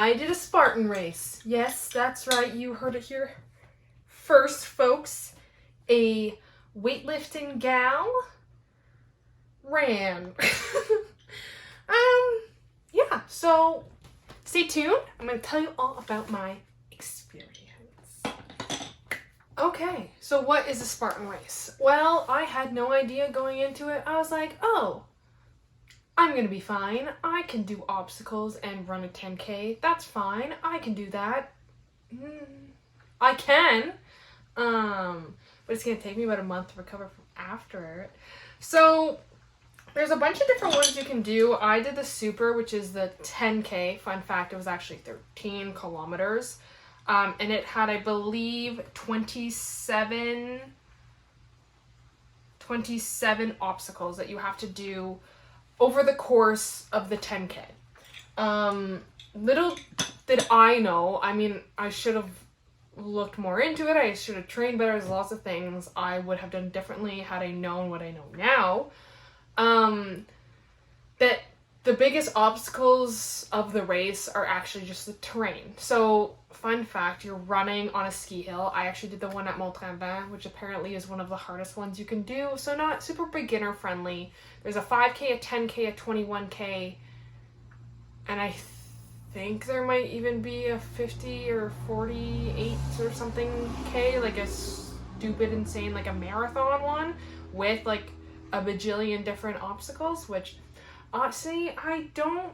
I did a Spartan race. Yes, that's right. You heard it here first, folks. A weightlifting gal ran. Yeah, so stay tuned. I'm going to tell you all about my experience. Okay, so what is a Spartan race? Well, I had no idea going into it. I was like, oh, I'm going to be fine. I can do obstacles and run a 10K. That's fine. I can do that. I can. But it's going to take me about a month to recover from after it. So there's a bunch of different ones you can do. I did the super, which is the 10K. Fun fact, it was actually 13 kilometers. And it had, I believe, 27 obstacles that you have to do over the course of the 10K. Little did I know, I mean, I should have looked more into it. I should have trained better. There's lots of things I would have done differently had I known what I know now. That the biggest obstacles of the race are actually just the terrain. So, fun fact, you're running on a ski hill. I actually did the one at Mmxxii, which apparently is one of the hardest ones you can do. So not super beginner friendly. There's a 5K, a 10K, a 21K, and I think there might even be a 50 or 48 or something K, like a stupid, insane, like a marathon one with like a bajillion different obstacles, which honestly, I don't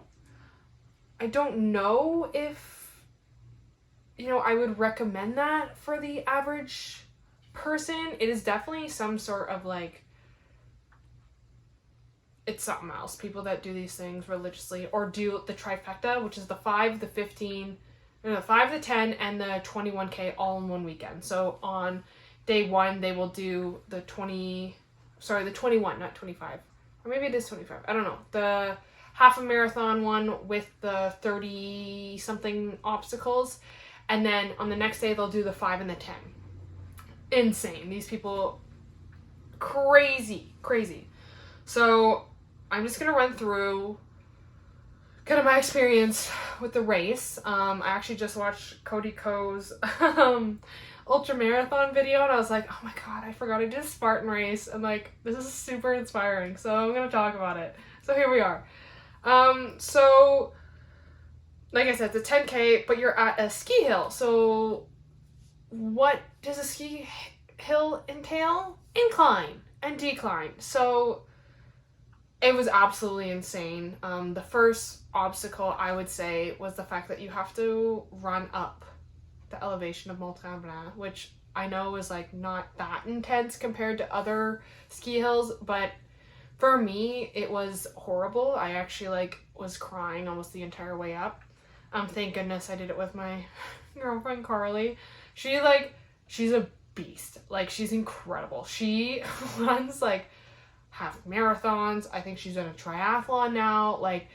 know if, you know, I would recommend that for the average person. It is definitely some sort of like, it's something else. People that do these things religiously or do the trifecta, which is the 5, the 15, the 5, the 10, and the 21K all in one weekend. So on day 1, they will do the 21, not 25. Or maybe it is 25. I don't know. The half a marathon one with the 30 something obstacles. And then on the next day, they'll do the 5 and the 10. Insane. These people, crazy. So I'm just going to run through kind of my experience with the race. I actually just watched Cody Ko's ultra marathon video, and I was like, oh my god, I forgot I did a Spartan race, and like, this is super inspiring, so I'm gonna talk about it. So here we are. So like I said, it's a 10K, but you're at a ski hill. So what does a ski hill entail? Incline and decline. So it was absolutely insane. The first obstacle, I would say, was the fact that you have to run up the elevation of Mmxxii, which I know is like not that intense compared to other ski hills, but for me it was horrible. I actually like was crying almost the entire way up. Thank goodness I did it with my girlfriend Carly. She's a beast. Like, she's incredible. She runs like half marathons. I think she's done a triathlon now. Like,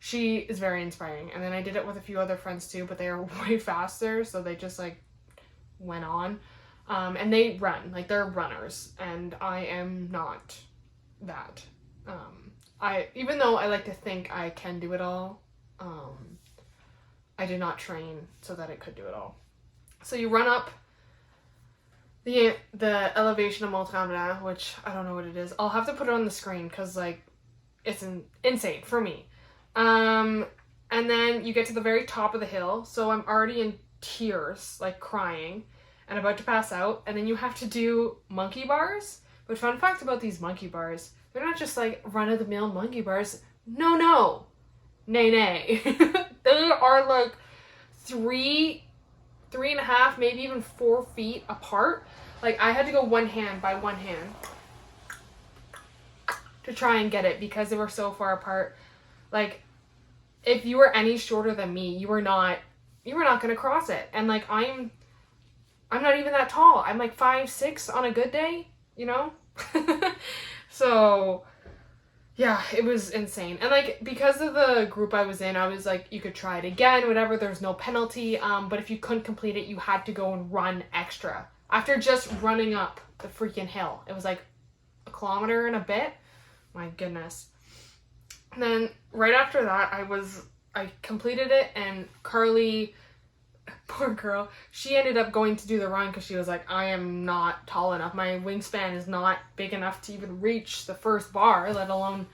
she is very inspiring. And then I did it with a few other friends too, but they are way faster, so they just like went on. And they run, like, they're runners, and I am not that. Even though I like to think I can do it all, I did not train so that I could do it all. So you run up the elevation of Mmxxii, which I don't know what it is. I'll have to put it on the screen because like it's insane for me. And then you get to the very top of the hill. So I'm already in tears, like crying and about to pass out. And then you have to do monkey bars. But fun fact about these monkey bars, they're not just like run-of-the-mill monkey bars. No. Nay. They are like 3.5, maybe even 4 feet apart. Like, I had to go one hand by one hand to try and get it because they were so far apart. Like, if you were any shorter than me, you were not going to cross it. And like, I'm not even that tall. I'm like 5'6" on a good day, you know? So yeah, it was insane. And like, because of the group I was in, I was like, you could try it again, whatever. There's no penalty. But if you couldn't complete it, you had to go and run extra. After just running up the freaking hill. It was like 1 kilometer and a bit. My goodness. And then right after that, I was I completed it, and Carly, poor girl, she ended up going to do the run because she was like, I am not tall enough. My wingspan is not big enough to even reach the first bar, let alone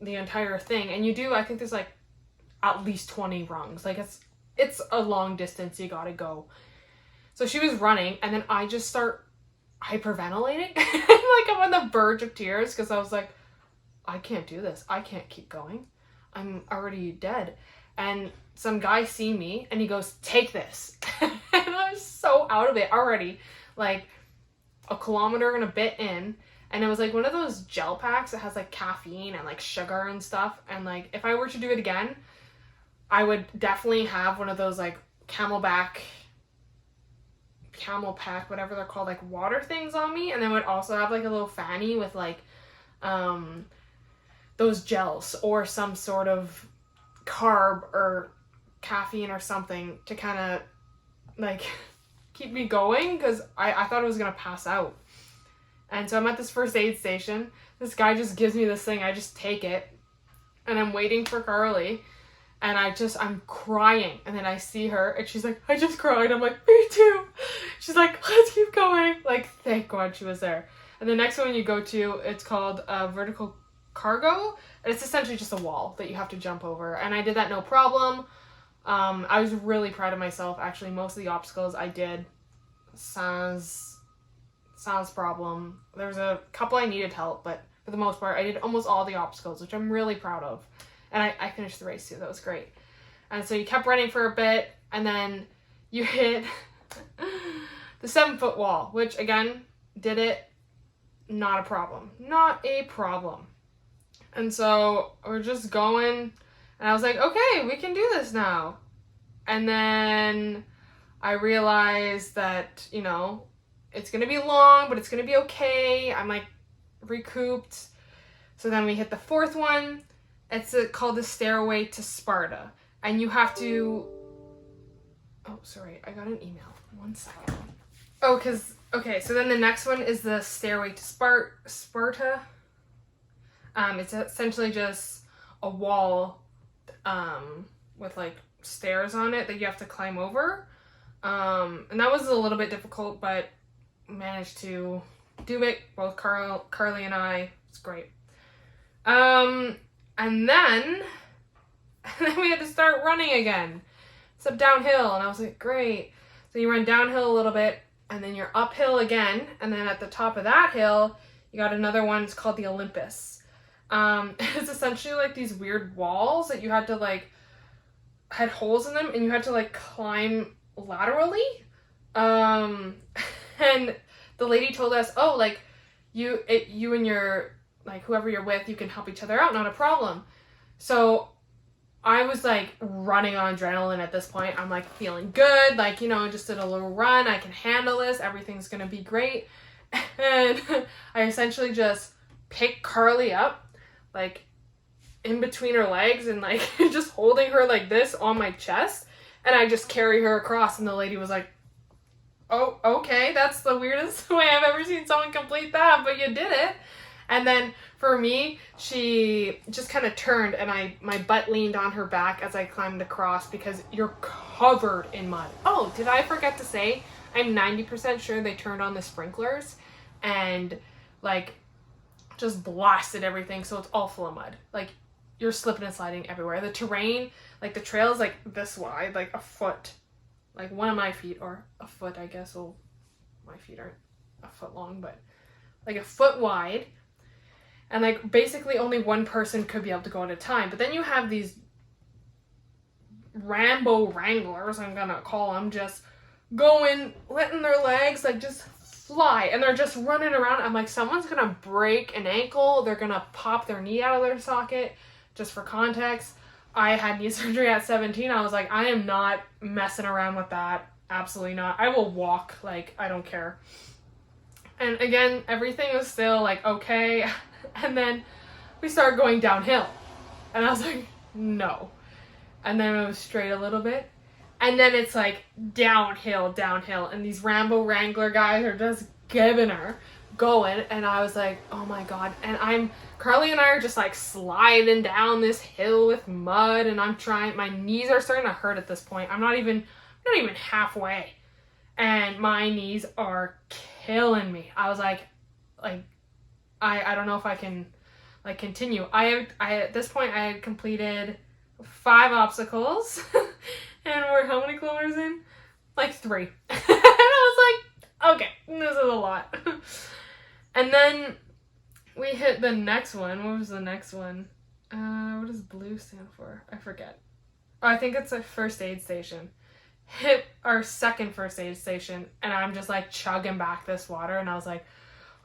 the entire thing. And you do, I think there's like at least 20 rungs. Like it's a long distance you gotta go. So she was running, and then I just start hyperventilating. Like I'm on the verge of tears because I was like, I can't do this. I can't keep going. I'm already dead. And some guy see me and he goes, take this. And I was so out of it already, like a kilometer and a bit in. And it was like one of those gel packs that has like caffeine and like sugar and stuff. And like if I were to do it again, I would definitely have one of those like camel pack, whatever they're called, like water things on me. And then would also have like a little fanny with like those gels or some sort of carb or caffeine or something to kind of like keep me going, because I thought I was gonna pass out. And so I'm at this first aid station. This guy just gives me this thing. I just take it, and I'm waiting for Carly, and I'm crying. And then I see her, and she's like, I just cried. I'm like, me too. She's like, let's keep going. Like, thank God she was there. And the next one you go to, it's called vertical cargo. And it's essentially just a wall that you have to jump over. And I did that no problem. I was really proud of myself. Actually, most of the obstacles I did sans problem. There was a couple I needed help, but for the most part, I did almost all the obstacles, which I'm really proud of. And I finished the race too. That was great. And so you kept running for a bit, and then you hit the 7-foot wall, which again, did it. Not a problem. Not a problem. And so we're just going, and I was like, okay, we can do this now. And then I realized that, you know, it's going to be long, but it's going to be okay. I'm like recouped. So then we hit the 4th one. It's called the Stairway to Sparta. And you have to, oh, sorry, I got an email. 1 second. Oh, okay, so then the next one is the Stairway to Sparta. It's essentially just a wall with like stairs on it that you have to climb over. And that was a little bit difficult, but managed to do it. Both Carly and I. It's great. And then we had to start running again. It's up downhill, and I was like, great. So you run downhill a little bit, and then you're uphill again, and then at the top of that hill, you got another one. It's called the Olympus. It's essentially like these weird walls that you had to like, had holes in them, and you had to like climb laterally. And the lady told us, oh, like you and your, like whoever you're with, you can help each other out, not a problem. So I was like running on adrenaline at this point. I'm like feeling good, like, you know, just did a little run. I can handle this. Everything's gonna be great. And I essentially just pick Carly up, like in between her legs, and like just holding her like this on my chest, and I just carry her across. And the lady was like, oh, okay, that's the weirdest way I've ever seen someone complete that, but you did it. And then for me, she just kind of turned, and my butt leaned on her back as I climbed across, because you're covered in mud. Oh, did I forget to say, I'm 90% sure they turned on the sprinklers and like just blasted everything, so it's all full of mud. Like, you're slipping and sliding everywhere. The terrain, like the trail is like this wide, like a foot. Like one of my feet, or a foot, I guess. Well, my feet aren't a foot long, but like a foot wide. And like basically only one person could be able to go at a time. But then you have these Rambo Wranglers, I'm gonna call them, just going, letting their legs like just fly, and they're just running around. I'm like, someone's gonna break an ankle, they're gonna pop their knee out of their socket. Just for context, I had knee surgery at 17. I was like, I am not messing around with that. Absolutely not. I will walk, like, I don't care. And again, everything was still like okay. And then we started going downhill, and I was like, no. And then it was straight a little bit, and then it's like downhill, and these Rambo Wrangler guys are just giving her. going, and I was like, oh my god. And Carly and I are just like sliding down this hill with mud, and I'm trying, my knees are starting to hurt at this point. I'm not even halfway, and my knees are killing me. I was like I don't know if I can like continue. I at this point I had completed 5 obstacles and we're how many kilometers in? Like 3. And I was like, okay, this is a lot. And then we hit the next one. What was the next one? What does blue stand for? I forget. Oh, I think it's a first aid station. Hit our second first aid station, and I'm just like chugging back this water, and I was like,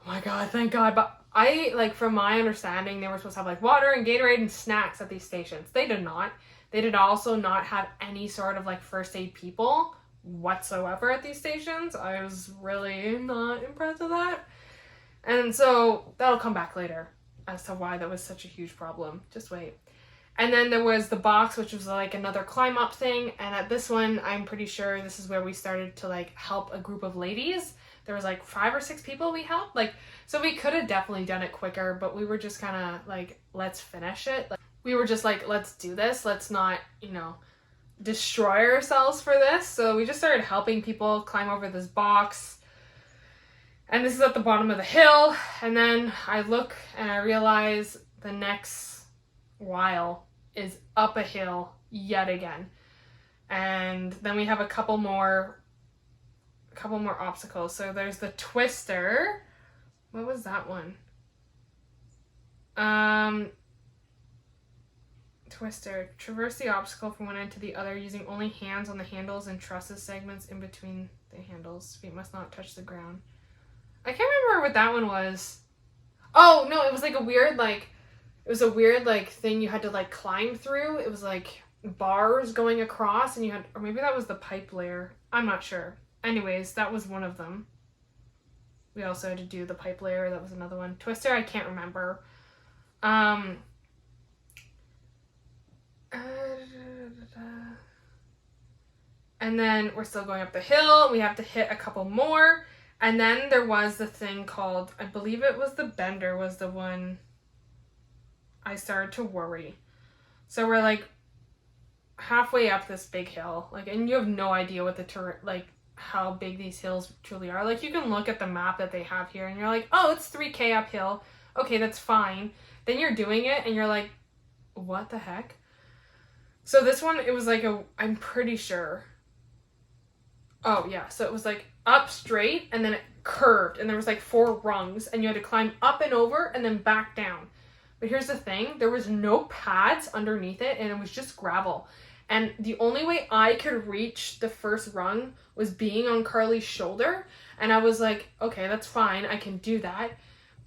oh my god, thank god. But I, like, from my understanding, they were supposed to have like water and Gatorade and snacks at these stations. They did not. They did also not have any sort of like first aid people whatsoever at these stations. I was really not impressed with that. And so that'll come back later as to why that was such a huge problem. Just wait. And then there was the box, which was like another climb up thing. And at this one, I'm pretty sure this is where we started to like help a group of ladies. There was like 5 or 6 people we helped. Like, so we could have definitely done it quicker, but we were just kind of like, let's finish it. Like, we were just like, let's do this. Let's not, destroy ourselves for this. So we just started helping people climb over this box. And this is at the bottom of the hill. And then I look and I realize the next while is up a hill yet again. And then we have a couple more obstacles. So there's the twister. What was that one? Twister. Traverse the obstacle from one end to the other using only hands on the handles and trusses segments in between the handles. Feet must not touch the ground. I can't remember what that one was. Oh, no, it was like a weird, thing you had to like climb through. It was like bars going across and or maybe that was the pipe layer. I'm not sure. Anyways, that was one of them. We also had to do the pipe layer. That was another one. Twister, I can't remember. And then we're still going up the hill. We have to hit a couple more. And then there was the thing called, I believe it was the bender was the one I started to worry. So we're like halfway up this big hill. Like, and you have no idea what how big these hills truly are. Like, you can look at the map that they have here and you're like, oh, it's 3K uphill. Okay, that's fine. Then you're doing it and you're like, what the heck? So this one, it was like I'm pretty sure. Oh yeah, so it was like up straight and then it curved and there was like 4 rungs and you had to climb up and over and then back down. But here's the thing, there was no pads underneath it and it was just gravel. And the only way I could reach the first rung was being on Carly's shoulder. And I was like, okay, that's fine, I can do that.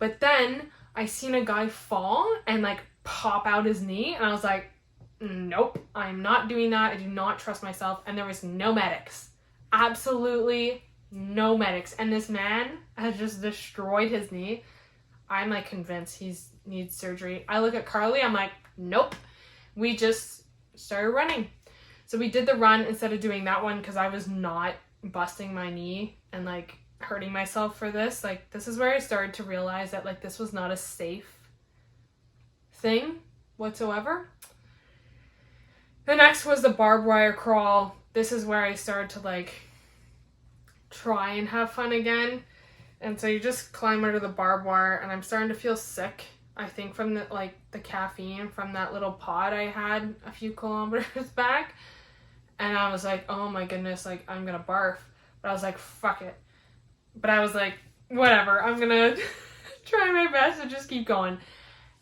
But then I seen a guy fall and like pop out his knee and I was like, nope, I'm not doing that. I do not trust myself. And there was no medics. Absolutely no medics. And this man has just destroyed his knee. I'm like convinced he needs surgery. I look at Carly, I'm like, nope. We just started running. So we did the run instead of doing that one because I was not busting my knee and like hurting myself for this. Like, this is where I started to realize that like this was not a safe thing whatsoever. The next was the barbed wire crawl. This is where I started to like try and have fun again. And so you just climb under the barbed wire and I'm starting to feel sick. I think from the caffeine from that little pod I had a few kilometers back. And I was like, oh my goodness, like I'm gonna barf. But I was like, fuck it. But I was like, whatever, I'm gonna try my best to just keep going.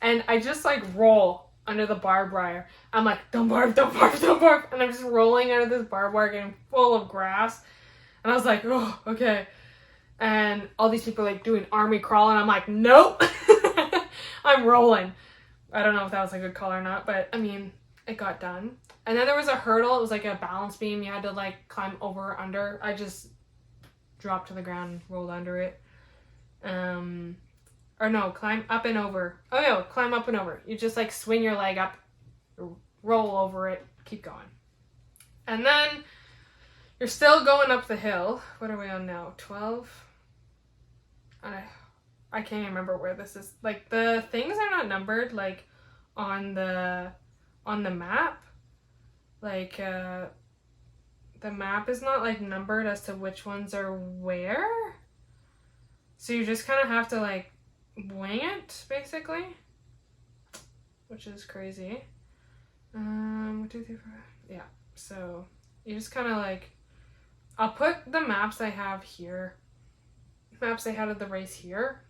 And I just like roll under the barbed wire. I'm like, don't barf, don't barf, don't barf. And I'm just rolling under this barbed wire getting full of grass. And I was like, oh, okay. And all these people like doing army crawl and I'm like, nope. I'm rolling. I don't know if that was a good call or not, but I mean, it got done. And then there was a hurdle. It was like a balance beam. You had to like climb over or under. I just dropped to the ground and rolled under it. Or no, climb up and over. Oh no, climb up and over. You just like swing your leg up, roll over it, keep going. And then you're still going up the hill. What are we on now? 12? I can't even remember where this is. Like, the things are not numbered, like, on the map. Like, the map is not, like, numbered as to which ones are where. So you just kind of have to, like, wing it, basically. Which is crazy. 1, 2, 3, 4. Yeah. So you just kind of, like, I'll put the maps I have here. Maps I had of the race here.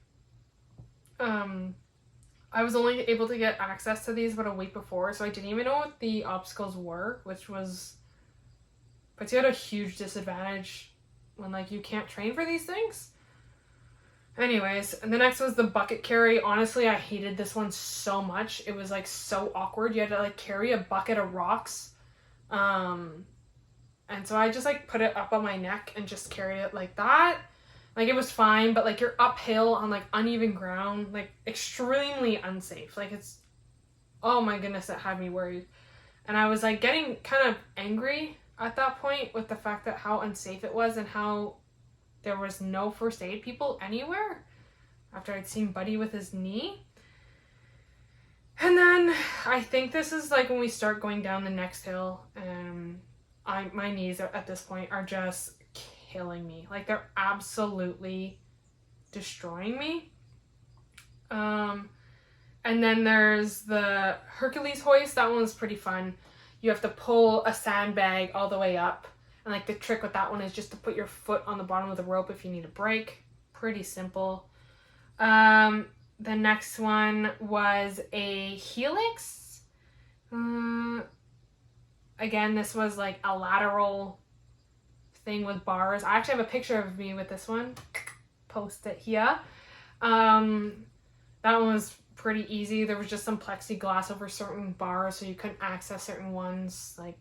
I was only able to get access to these about a week before, so I didn't even know what the obstacles were, which puts you at a huge disadvantage when, like, you can't train for these things. Anyways, and the next was the bucket carry. Honestly, I hated this one so much. It was, like, so awkward. You had to, like, carry a bucket of rocks. And so I just, like, put it up on my neck and just carried it like that. Like, it was fine, but, like, you're uphill on, like, uneven ground, like, extremely unsafe. Like, oh my goodness, it had me worried. And I was, like, getting kind of angry at that point with the fact that how unsafe it was and how there was no first aid people anywhere after I'd seen Buddy with his knee. And then I think this is, like, when we start going down the next hill, and my knees at this point are just killing me. Like, they're absolutely destroying me. And then there's the Hercules hoist. That one was pretty fun. You have to pull a sandbag all the way up. And, like, the trick with that one is just to put your foot on the bottom of the rope if you need a break. Pretty simple. The next one was a helix. Again, this was, like, a lateral thing with bars. I actually have a picture of me with this one. Post it here. That one was pretty easy. There was just some plexiglass over certain bars so you couldn't access certain ones. Like,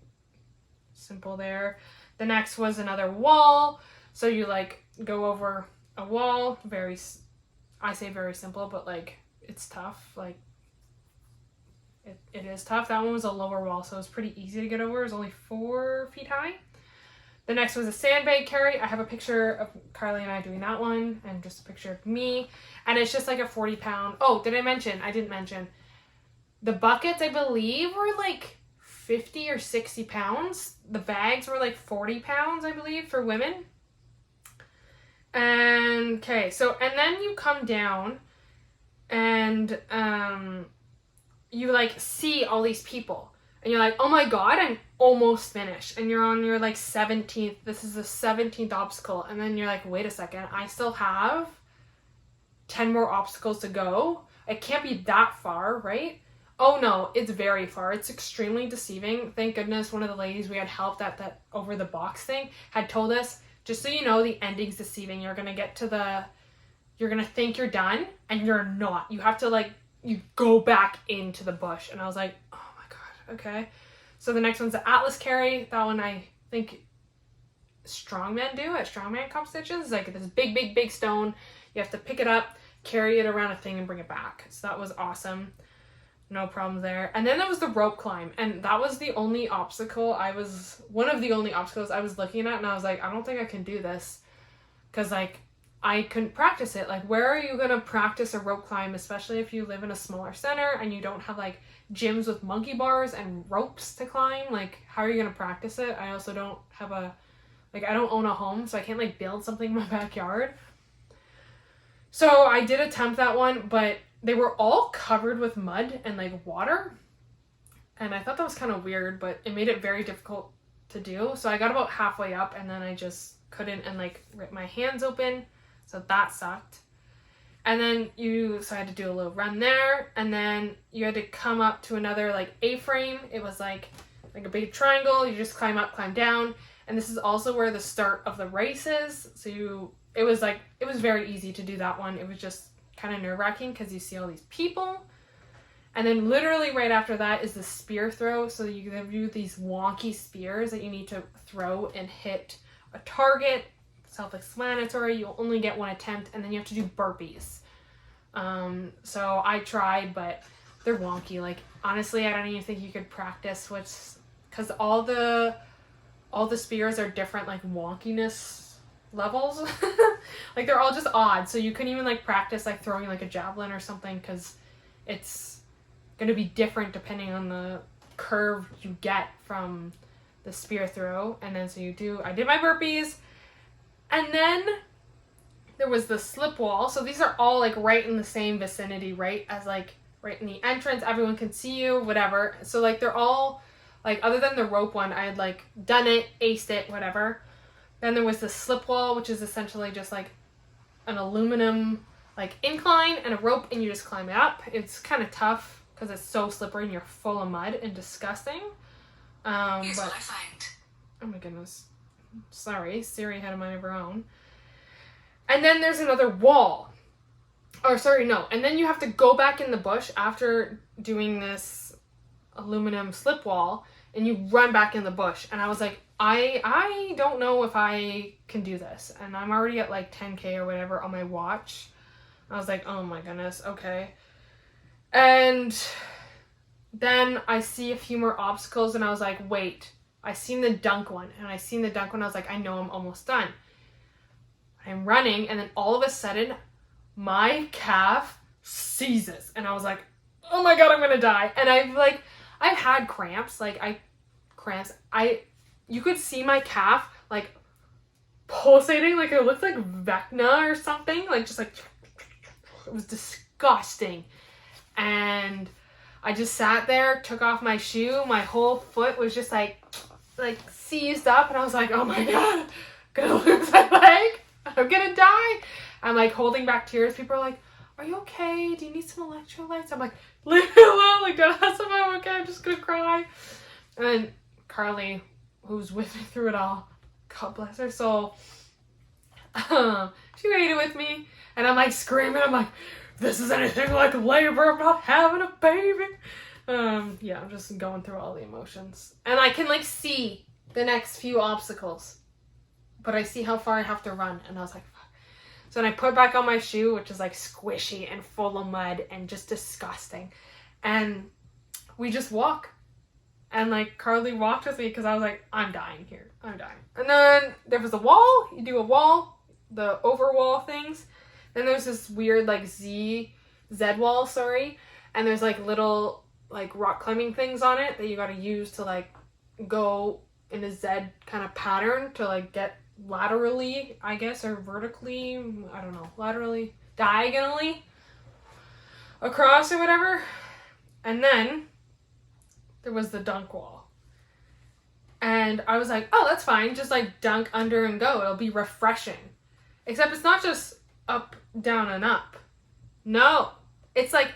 simple there. The next was another wall. So you, like, go over a wall. I say very simple, but, like, it's tough. Like, it is tough. That one was a lower wall, so it was pretty easy to get over. It was only 4 feet high. The next was a sandbag carry. I have a picture of Carly and I doing that one, and just a picture of me. And it's just like a 40-pound. Oh, did I mention? I didn't mention. The buckets, I believe, were like 50 or 60 pounds. The bags were like 40 pounds, I believe, for women. And okay, and then you come down, and you, like, see all these people. And you're like, oh my god, I'm almost finished. And you're on your, like, 17th. This is the 17th obstacle. And then you're like, wait a second. I still have 10 more obstacles to go. It can't be that far, right? Oh no, it's very far. It's extremely deceiving. Thank goodness one of the ladies we had helped at that over the box thing had told us, just so you know, the ending's deceiving. You're going to you're going to think you're done, and you're not. You have to, like, you go back into the bush. And I was like, okay. So the next one's the Atlas carry. That one I think strongmen do at strongman competitions. It's like this big stone. You have to pick it up, carry it around a thing, and bring it back. So that was awesome. No problem there. And then there was the rope climb. And that was the only obstacle one of the only obstacles I was looking at. And I was like, I don't think I can do this. Because, like, I couldn't practice it. Like, where are you going to practice a rope climb, especially if you live in a smaller center and you don't have, like, gyms with monkey bars and ropes to climb? Like, how are you going to practice it? I also don't have I don't own a home, so I can't, like, build something in my backyard. So I did attempt that one, but they were all covered with mud and, like, water. And I thought that was kind of weird, but it made it very difficult to do. So I got about halfway up, and then I just couldn't, and, like, rip my hands open. So that sucked. And then so I had to do a little run there, and then you had to come up to another, like, A-frame. It was like a big triangle. You just climb up, climb down. And this is also where the start of the race is. So it was very easy to do that one. It was just kind of nerve-wracking because you see all these people. And then literally right after that is the spear throw. So you give you these wonky spears that you need to throw and hit a target. Self-explanatory. You'll only get one attempt, and then you have to do burpees. So I tried, but they're wonky. Like, honestly, I don't even think you could practice because all the spears are different, like, wonkiness levels. Like they're all just odd, so you couldn't even like practice like throwing like a javelin or something, because it's gonna be different depending on the curve you get from the spear throw. And then so I did my burpees, and then there was the slip wall. So these are all like right in the same vicinity, right as like right in the entrance, everyone can see you, whatever. So like they're all like, other than the rope one, I had like done it, aced it, whatever. Then there was the slip wall, which is essentially just like an aluminum like incline and a rope, and you just climb it up. It's kind of tough because it's so slippery and you're full of mud and disgusting. Here's but what I find. oh my goodness, sorry, Siri had a mind of her own. And then there's another wall. Or sorry, no. And then you have to go back in the bush after doing this aluminum slip wall, and you run back in the bush. And I was like, I don't know if I can do this. And I'm already at like 10K or whatever on my watch. I was like, oh my goodness, okay. And then I see a few more obstacles, and I was like, wait, I seen the dunk one. And I seen the dunk one, I was like, I know I'm almost done. I'm running, and then all of a sudden, my calf seizes. And I was like, oh my god, I'm gonna die. And I've had cramps. You could see my calf, like, pulsating, like it looked like Vecna or something. Like, just like, it was disgusting. And I just sat there, took off my shoe. My whole foot was just like seized up. And I was like, oh my god, I'm gonna lose my leg. I'm gonna die. I'm like holding back tears. People are like, are you okay? Do you need some electrolytes? I'm like, leave me alone. Like, don't ask if I'm okay. I'm just gonna cry. And then Carly, who's with me through it all, God bless her soul, she made it with me. And I'm like screaming. I'm like, this is anything like labor. I'm not having a baby. Yeah, I'm just going through all the emotions. And I can like see the next few obstacles, but I see how far I have to run. And I was like, fuck. So then I put back on my shoe, which is like squishy and full of mud and just disgusting. And we just walk. And like Carly walked with me because I was like, I'm dying here. I'm dying. And then there was a wall. You do a wall, the over wall things. Then there's this weird like Z wall, sorry. And there's like little like rock climbing things on it that you gotta use to like go in a Z kind of pattern to like get laterally, I guess, or vertically, I don't know, laterally, diagonally across or whatever. And then there was the dunk wall. And I was like, oh, that's fine. Just like dunk under and go. It'll be refreshing. Except it's not just up, down, and up. No. It's like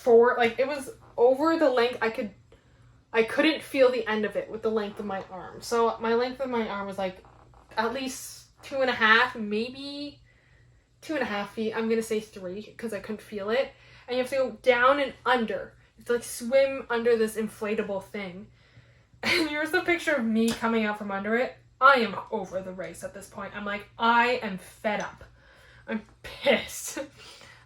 it was over the length. I couldn't feel the end of it with the length of my arm. So my length of my arm was like at least 2.5, maybe 2.5 feet. I'm going to say 3 because I couldn't feel it. And you have to go down and under. You have to like swim under this inflatable thing. And here's the picture of me coming out from under it. I am over the race at this point. I'm like, I am fed up. I'm pissed.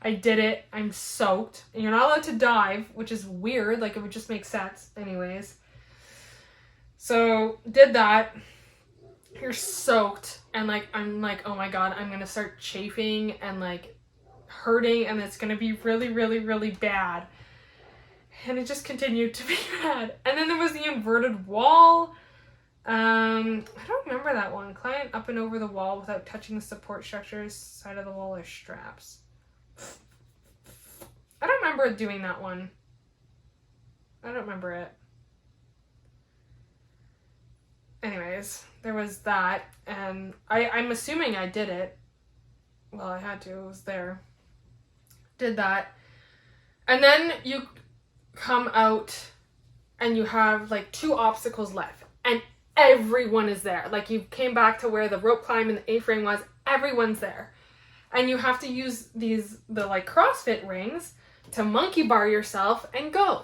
I did it. I'm soaked. And you're not allowed to dive, which is weird. Like, it would just make sense. Anyways. So, did that. You're soaked. And, like, I'm like, oh my god, I'm going to start chafing and, like, hurting. And it's going to be really, really, really bad. And it just continued to be bad. And then there was the inverted wall. I don't remember that one. Climb up and over the wall without touching the support structures, side of the wall, or straps. I don't remember doing that one. I don't remember it. Anyways, there was that, and I'm assuming I did it. Well, I had to. It was there. Did that. And then you come out and you have like 2 obstacles left. And everyone is there. Like, you came back to where the rope climb and the A-frame was. Everyone's there. And you have to use the like CrossFit rings to monkey bar yourself and go.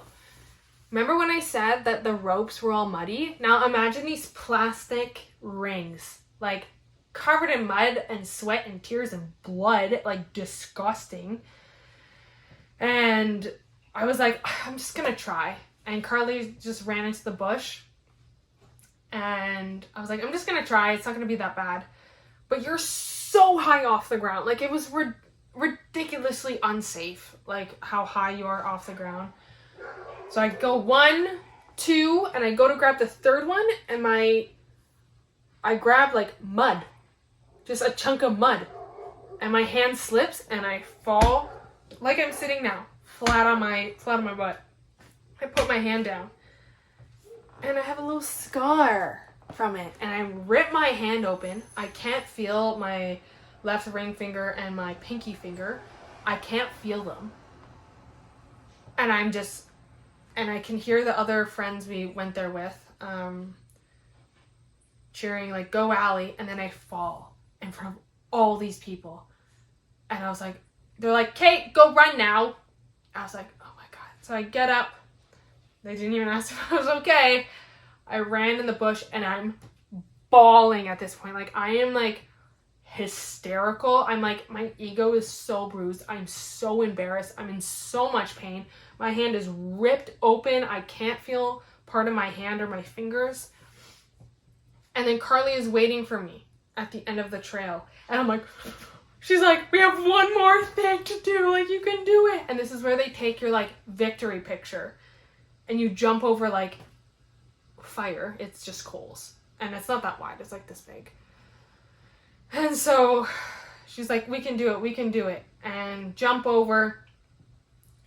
Remember when I said that the ropes were all muddy? Now imagine these plastic rings, like covered in mud and sweat and tears and blood, like disgusting. And I was like, I'm just gonna try. And Carly just ran into the bush. And I was like, I'm just gonna try. It's not gonna be that bad. but you're so high off the ground. Like, it was ridiculously unsafe, like how high you are off the ground. So I go 1, 2, and I go to grab the third one, and I grab like mud, just a chunk of mud, and my hand slips and I fall like I'm sitting now, flat on my butt. I put my hand down and I have a little scar from it, and I rip my hand open. I can't feel my left ring finger and my pinky finger. I can't feel them. And I can hear the other friends we went there with cheering like, "Go Allie," and then I fall in front of all these people. And I was like, they're like, "Kate, go run now." I was like, oh my God. So I get up. They didn't even ask if I was okay. I ran in the bush and I'm bawling at this point. Like, I am like hysterical. I'm like, my ego is so bruised. I'm so embarrassed. I'm in so much pain. My hand is ripped open. I can't feel part of my hand or my fingers. And then Carly is waiting for me at the end of the trail. And I'm like, she's like, "We have one more thing to do. Like, you can do it." And this is where they take your like victory picture. And you jump over like fire. It's just coals. And it's not that wide. It's like this big. And so she's like, "We can do it. We can do it." And jump over.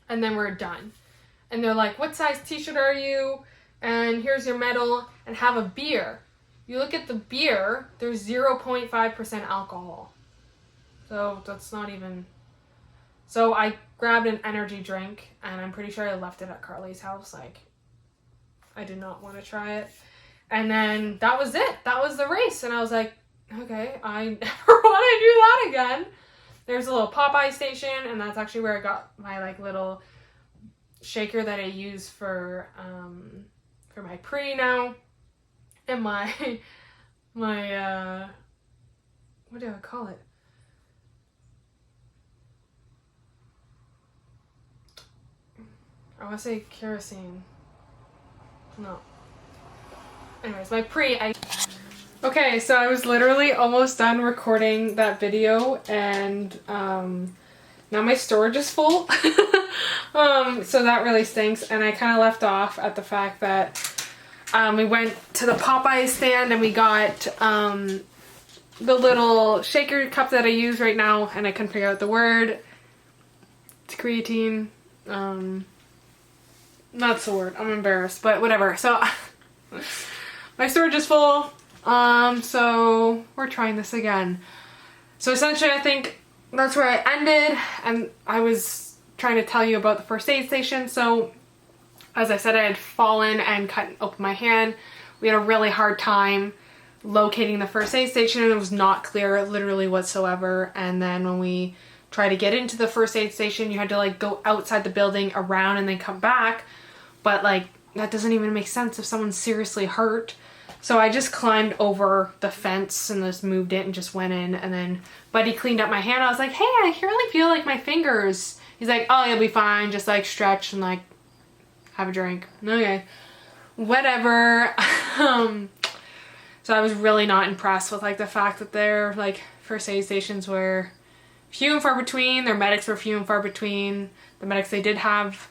And then we're done. And they're like, "What size t-shirt are you? And here's your medal. And have a beer." You look at the beer, there's 0.5% alcohol. So that's not even... So I grabbed an energy drink, and I'm pretty sure I left it at Carly's house. Like, I did not want to try it. And then that was it. That was the race. And I was like, okay, I never want to do that again. There's a little Popeye station, and that's actually where I got my like little shaker that I use for my pre now. And my what do I call it? I want to say kerosene. No. Anyways, my Okay, so I was literally almost done recording that video, and now my storage is full. So that really stinks, and I kind of left off at the fact that we went to the Popeye stand and we got the little shaker cup that I use right now, and I couldn't figure out the word. It's creatine. That's the word. I'm embarrassed, but whatever. So my storage is full. So we're trying this again. So essentially, I think that's where I ended, and I was trying to tell you about the first aid station. So as I said, I had fallen and cut open my hand. We had a really hard time locating the first aid station, and it was not clear literally whatsoever. And then when we tried to get into the first aid station, you had to like go outside the building, around, and then come back. But like, that doesn't even make sense if someone's seriously hurt. So I just climbed over the fence and just moved it and just went in. And then Buddy cleaned up my hand. I was like, "Hey, I really feel like my fingers." He's like, "Oh, you'll be fine. Just like stretch and like have a drink." Okay, whatever. So I was really not impressed with like the fact that their like first aid stations were few and far between. Their medics were few and far between. The medics they did have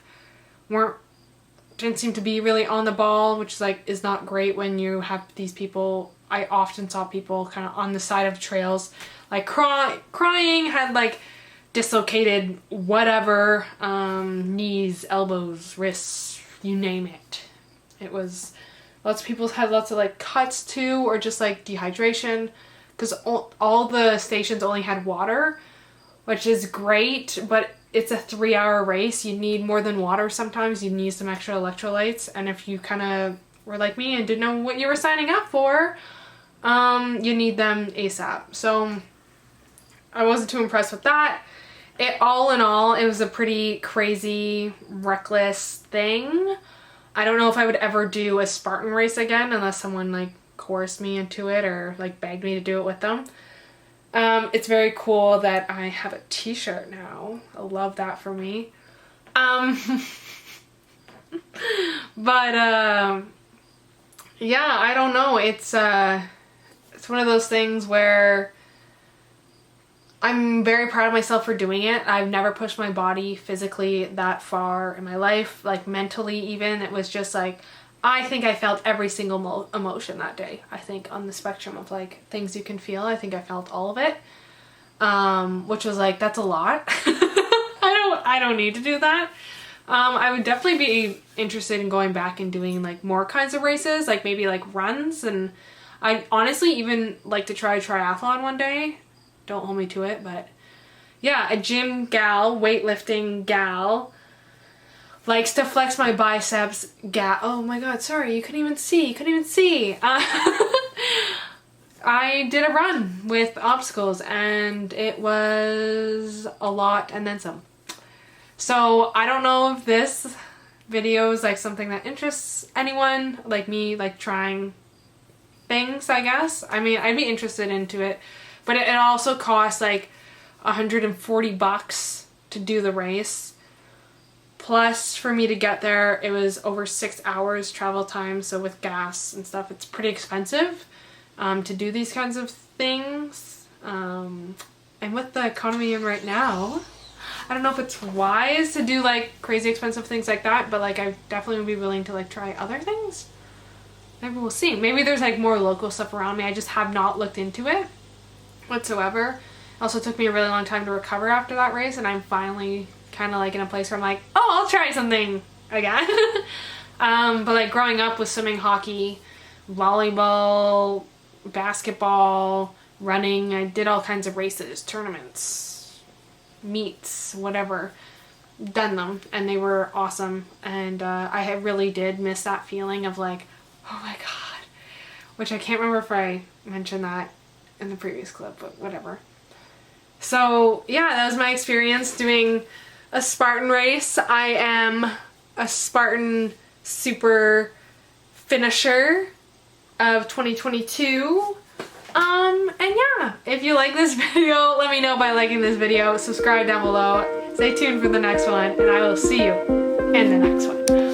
didn't seem to be really on the ball, which is not great when you have these people. I often saw people kind of on the side of the trails like crying, had like dislocated whatever, knees, elbows, wrists, you name it. It was, lots of people had lots of like cuts too, or just like dehydration, because all the stations only had water, which is great, but it's a 3-hour race. You need more than water sometimes. You need some extra electrolytes, and if you kind of were like me and didn't know what you were signing up for, you need them ASAP. So I wasn't too impressed with that. All in all, it was a pretty crazy, reckless thing. I don't know if I would ever do a Spartan race again unless someone like coerced me into it or like begged me to do it with them. It's very cool that I have a t-shirt now. I love that for me. But yeah, I don't know. It's one of those things where I'm very proud of myself for doing it. I've never pushed my body physically that far in my life, like mentally even. It was just like, I think I felt every single emotion that day. I think on the spectrum of like things you can feel, I think I felt all of it, which was like, that's a lot. I don't need to do that. I would definitely be interested in going back and doing like more kinds of races, like maybe like runs, and I'd honestly even like to try triathlon one day. Don't hold me to it, but yeah, a gym gal, weightlifting gal, likes to flex my biceps gal. Oh my god, sorry, you couldn't even see. I did a run with obstacles and it was a lot and then some. So I don't know if this video is like something that interests anyone, like me, like trying things, I guess. I mean, I'd be interested into it, but it also costs like $140 to do the race. Plus, for me to get there, it was over 6 hours travel time, so with gas and stuff, it's pretty expensive to do these kinds of things. And with the economy in right now, I don't know if it's wise to do like crazy expensive things like that, but like I definitely would be willing to like try other things. Maybe we'll see. Maybe there's like more local stuff around me. I just have not looked into it whatsoever. It also took me a really long time to recover after that race, and I'm finally kind of like in a place where I'm like, oh, I'll try something again. But like growing up with swimming, hockey, volleyball, basketball, running, I did all kinds of races, tournaments, meets, whatever, done them, and they were awesome. And I really did miss that feeling of like, oh my god, which I can't remember if I mentioned that in the previous clip, but whatever. So yeah, that was my experience doing a Spartan race. I am a Spartan super finisher of 2022. And yeah, if you like this video, let me know by liking this video, subscribe down below, stay tuned for the next one, and I will see you in the next one.